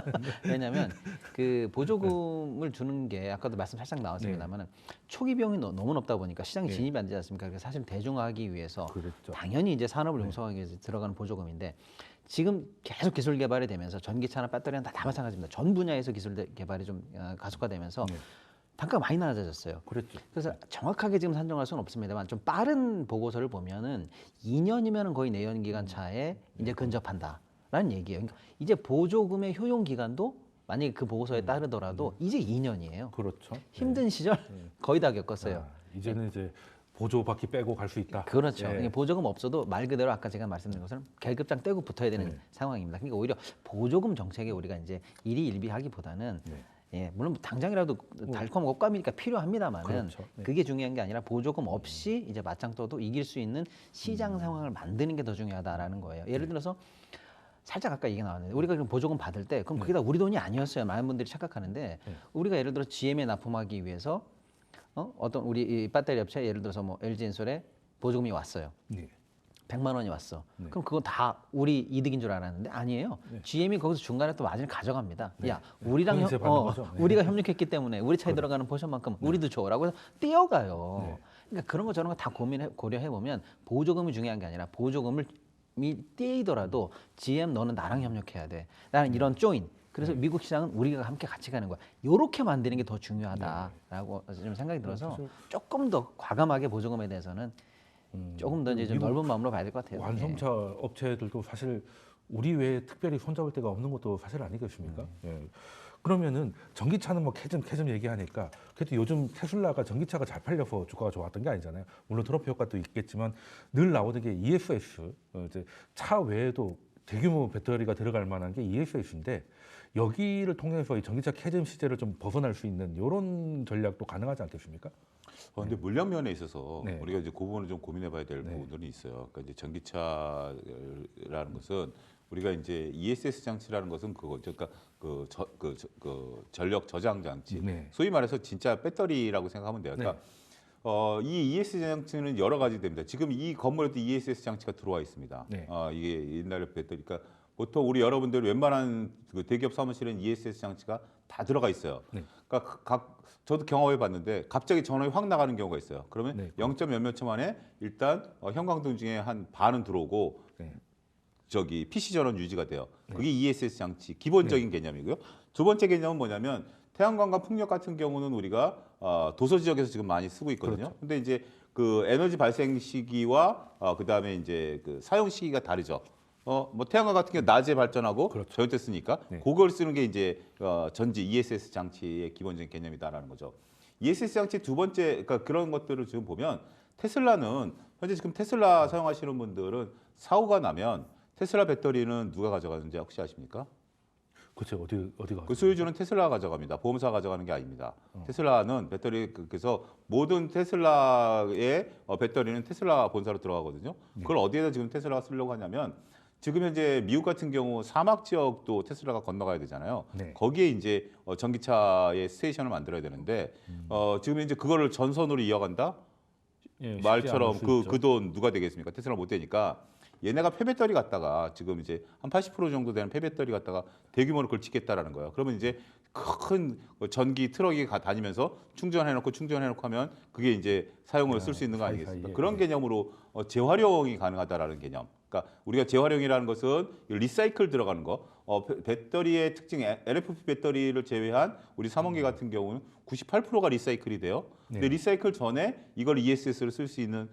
왜냐면 그 보조금을 주는 게 아까도 말씀 살짝 나왔습니다만은 초기 비용이 너무 높다 보니까 시장에 진입이 안 되지 않습니까? 그래서 사실 대중화하기 위해서 그렇죠. 당연히 이제 산업을 형성하기 위해서 들어가는 보조금인데 지금 계속 기술 개발이 되면서 전기차나 배터리는 다 마찬가지입니다. 전 분야에서 기술 개발이 좀 가속화되면서 단가가 많이 낮아졌어요. 그랬죠. 그래서 정확하게 지금 산정할 수는 없습니다만 좀 빠른 보고서를 보면은 2년이면 거의 내연 기관 차에 이제 근접한다라는 얘기예요. 그러니까 이제 보조금의 효용 기간도 만약에 그 보고서에 따르더라도 이제 2년이에요. 그렇죠. 힘든 시절 거의 다 겪었어요. 이제는 이제 보조 바퀴 빼고 갈 수 있다. 그렇죠. 예. 그러니까 보조금 없어도 말 그대로 아까 제가 말씀드린 것처럼 계급장 떼고 붙어야 되는 상황입니다. 그러니까 오히려 보조금 정책에 우리가 이제 일희일비하기보다는 예, 물론 당장이라도 달콤하고 꽐이니까 필요합니다만은 그렇죠. 그게 중요한 게 아니라 보조금 없이 이제 맞짱 떠도 이길 수 있는 시장 상황을 만드는 게 더 중요하다라는 거예요. 예를 들어서 살짝 아까 얘기 나왔는데 우리가 그럼 보조금 받을 때 그럼 그게 다 우리 돈이 아니었어요. 많은 분들이 착각하는데 우리가 예를 들어 GM에 납품하기 위해서 어떤 우리 이 배터리 업체 예를 들어서 뭐 LG엔솔에 보조금이 왔어요. 네. 100만 원이 왔어. 그럼 그건 다 우리 이득인 줄 알았는데 아니에요. GM이 거기서 중간에 또 마진을 가져갑니다. 야, 우리랑 공세 받는 거죠. 네. 우리가 협력했기 때문에 우리 차에 들어가는 포션만큼 우리도 줘라고 해서 띄어가요. 그러니까 그런 거 저런 거 다 고려해 보면 보조금이 중요한 게 아니라 보조금을 떼이더라도 GM 너는 나랑 협력해야 돼. 나는 이런 조인. 그래서 미국 시장은 우리가 함께 같이 가는 거야. 요렇게 만드는 게 더 중요하다라고 좀 생각이 들어서 조금 더 과감하게 보조금에 대해서는 조금 더 이제 좀 넓은 마음으로 봐야 될 것 같아요. 완성차 업체들도 사실 우리 외에 특별히 손잡을 데가 없는 것도 사실 아니겠습니까? 예. 그러면은 전기차는 뭐 캐즘 얘기하니까 그래도 요즘 테슬라가 전기차가 잘 팔려서 주가가 좋았던 게 아니잖아요. 물론 트럼프 효과도 있겠지만 늘 나오는 게 ESS, 이제 차 외에도 대규모 배터리가 들어갈 만한 게 ESS인데 여기를 통해서 이 전기차 캐즘 시제를 좀 벗어날 수 있는 이런 전략도 가능하지 않겠습니까? 근데 물량 면에 있어서 네. 우리가 이제 그 부분을 좀 고민해봐야 될 부분들이 있어요. 그러니까 이제 전기차라는 것은 우리가 이제 ESS 장치라는 것은 그거죠. 그러니까 그 전력 저장 장치. 네. 소위 말해서 진짜 배터리라고 생각하면 돼요. 그러니까 이 ESS 장치는 여러 가지 됩니다. 지금 이 건물에도 ESS 장치가 들어와 있습니다. 네. 이게 옛날에 배터리. 그러니까 보통 우리 여러분들 웬만한 그 대기업 사무실엔 ESS 장치가 다 들어가 있어요. 네. 그러니까 저도 경험해 봤는데 갑자기 전원이 확 나가는 경우가 있어요. 그러면 네. 0점 몇몇 초 만에 일단 형광등 중에 한 반은 들어오고 네. 저기 PC 전원 유지가 돼요. 그게 ESS 장치 기본적인 개념이고요. 두 번째 개념은 뭐냐면 태양광과 풍력 같은 경우는 우리가 도서 지역에서 지금 많이 쓰고 있거든요. 그렇죠. 근데 이제 그 에너지 발생 시기와 그다음에 이제 그 사용 시기가 다르죠. 뭐 태양광 같은 경우 낮에 발전하고 그렇죠. 저녁 때 쓰니까 네. 그걸 쓰는 게 이제 전지 ESS 장치의 기본적인 개념이다라는 거죠. ESS 장치 두 번째 그러니까 그런 것들을 지금 보면 테슬라는 현재 지금 테슬라 사용하시는 분들은 사고가 나면 테슬라 배터리는 누가 가져가는지 혹시 아십니까? 그치 어디가? 그 소유주는 테슬라가 가져갑니다. 보험사가 가져가는 게 아닙니다. 테슬라는 배터리 그래서 모든 테슬라의 배터리는 테슬라 본사로 들어가거든요. 그걸 어디에다 지금 테슬라가 쓰려고 하냐면 지금 현재 미국 같은 경우 사막 지역도 테슬라가 건너가야 되잖아요. 네. 거기에 이제 전기차의 스테이션을 만들어야 되는데 지금 이제 그거를 전선으로 이어간다 예, 쉽지 말처럼 않을 수 있죠. 그 돈 누가 되겠습니까? 테슬라 못 되니까 얘네가 폐배터리 갖다가 지금 이제 한 80% 정도 되는 폐배터리 갖다가 대규모로 그걸 짓겠다라는 거예요. 그러면 이제 큰 전기 트럭이 다니면서 충전해놓고 하면 그게 이제 사용으로 쓸 수 있는 거 아니겠습니까? 사이사이에. 그런 개념으로 재활용이 가능하다라는 개념. 그러니까 우리가 재활용이라는 것은 리사이클 들어가는 거. 배터리의 특징, LFP 배터리를 제외한 우리 삼원기 같은 경우는 98%가 리사이클이 돼요. 근데 네. 리사이클 전에 이걸 ESS를 쓸 수 있는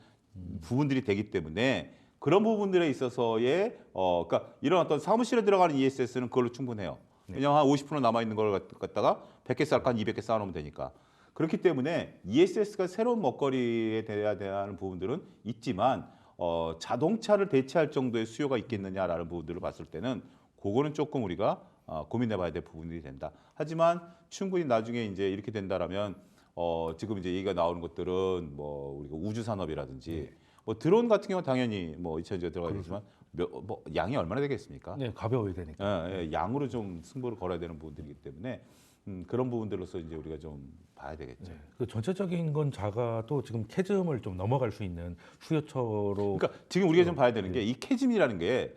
부분들이 되기 때문에 그런 부분들에 있어서의 그러니까 이런 어떤 사무실에 들어가는 ESS는 그걸로 충분해요. 왜냐하면 한 50% 남아 있는 걸 갖다가 100개 쌓고 한 200개 쌓아놓으면 되니까. 그렇기 때문에 ESS가 새로운 먹거리에 대한 부분들은 있지만 자동차를 대체할 정도의 수요가 있겠느냐라는 부분들을 봤을 때는 그거는 조금 우리가 고민해봐야 될 부분이 된다. 하지만 충분히 나중에 이제 이렇게 된다라면 지금 이제 얘기가 나오는 것들은 뭐 우리가 우주 산업이라든지 뭐 드론 같은 경우 는 당연히 뭐 2차전지가 들어가겠지만 뭐 양이 얼마나 되겠습니까? 네, 가벼워야 되니까. 예, 양으로 좀 승부를 걸어야 되는 부분들이기 때문에 그런 부분들로서 이제 우리가 좀 봐야 되겠죠. 네. 그 전체적인 건 작아도 지금 캐즘을 좀 넘어갈 수 있는 수요처로. 그러니까 지금 우리가 좀 봐야 되는 게 이 캐즘이라는 게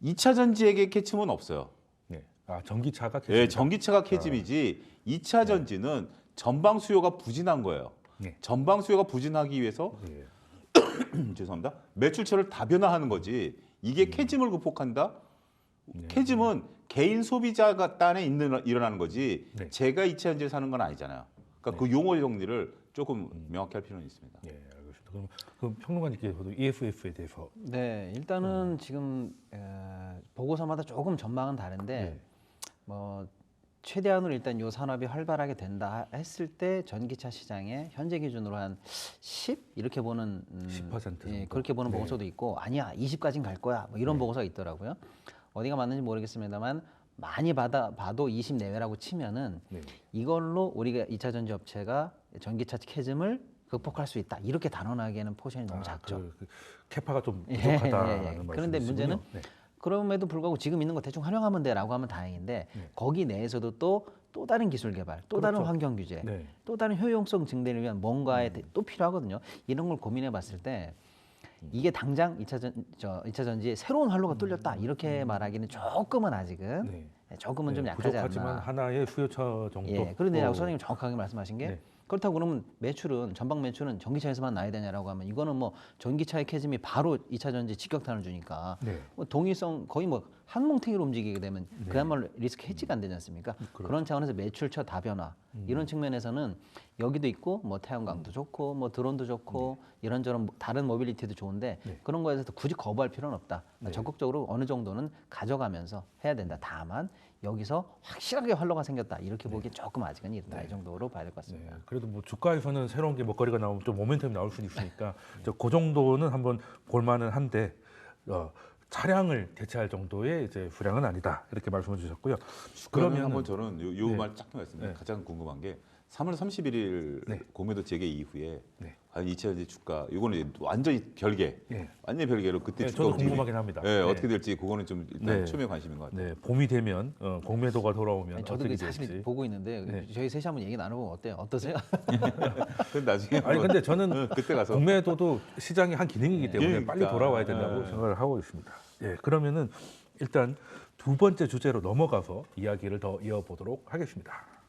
2차 전지에게 캐즘은 없어요. 네. 아 전기차가 캐즘. 예, 전기차가 캐즘이지 2차 전지는 전방 수요가 부진한 거예요. 네. 전방 수요가 부진하기 위해서 예. 죄송합니다. 매출처를 다변화하는 거지. 이게 캐즘을 극복한다? 캐즘은 개인 소비자가 딴에 일어나는 거지. 네. 제가 2차 전지를 사는 건 아니잖아요. 그러니까 그 용어 정리를 조금 명확히 할 필요는 있습니다. 예, 알겠습니다. 그럼 평론가님께서도 EFF에 대해서. 네, 일단은 지금 보고서마다 조금 전망은 다른데 네. 뭐 최대한으로 일단 요 산업이 활발하게 된다 했을 때 전기차 시장에 현재 기준으로 한 10 이렇게 보는 10% 정도. 예, 그렇게 보는 네. 보고서도 있고 아니야 20까지는 갈 거야 뭐 이런 보고서가 있더라고요. 어디가 맞는지 모르겠습니다만 많이 봐도 20 내외라고 치면은 네. 이걸로 우리가 2차 전지 업체가 전기차 캐즘을 극복할 수 있다 이렇게 단언하기에는 포션이 너무 작죠. 그 캐파가 좀 예, 부족하다라는 예, 예. 말씀이시군요. 그런데 문제는 네. 그럼에도 불구하고 지금 있는 거 대충 활용하면 돼라고 하면 다행인데 네. 거기 내에서도 또 다른 기술 개발, 또 다른 그렇죠. 환경 규제, 네. 또 다른 효용성 증대를 위한 뭔가에 또 필요하거든요. 이런 걸 고민해 봤을 때 이게 당장 2차 전지에 새로운 활로가 뚫렸다 이렇게 말하기는 조금은 아직은 네. 조금은 좀 네, 약하지 부족하지만 않나. 하나의 수요처 정도. 예, 그런데 선생님 정확하게 말씀하신 게 네. 그렇다고 그러면 전방 매출은 전기차에서만 나야 되냐라고 하면 이거는 뭐 전기차의 캐즘이 바로 2차 전지 직격탄을 주니까 네. 뭐 동일성 거의 뭐 한뭉탱이로 움직이게 되면 그야말로 리스크 해지가 안 되지 않습니까? 그런 차원에서 매출처 다변화 이런 측면에서는 여기도 있고 뭐 태양광도 좋고 뭐 드론도 좋고 이런저런 다른 모빌리티도 좋은데 네. 그런 거에 대해서 굳이 거부할 필요는 없다. 적극적으로 어느 정도는 가져가면서 해야 된다. 다만 여기서 확실하게 활로가 생겼다. 이렇게 보기 조금 아직은 이르다. 이 정도로 봐야 될 것 네, 같습니다. 그래도 뭐 주가에서는 새로운 게 먹거리가 나오면 좀 모멘텀이 나올 수는 있으니까 그 정도는 한번 볼만은 한데 차량을 대체할 정도의 이제 수량은 아니다 이렇게 말씀해 주셨고요. 그러면 한번 저는 요 네. 말 짧게 말씀드리면 네. 가장 궁금한 게 3월 31일 네. 공매도 재개 이후에 네. 과연 2차 전지 주가 이거는 이제 완전히 별개, 네. 완전히 별개로 그때 네, 주가 저도 움직임이 궁금하긴 합니다. 네, 네. 어떻게 될지 그거는 좀 일단 네. 처음에 관심인 것 같아요. 네, 봄이 되면 공매도가 돌아오면 아니, 저도 어떻게 그 사실 될지. 보고 있는데 네. 저희 셋이 한번 얘기 나눠보면 어때요? 어떠세요? 근데 나중에 아니 근데 저는 그때 가서 공매도도 시장의 한 기능이기 때문에 그러니까. 빨리 돌아와야 된다고 생각을 하고 있습니다. 예, 그러면은 일단 두 번째 주제로 넘어가서 이야기를 더 이어보도록 하겠습니다.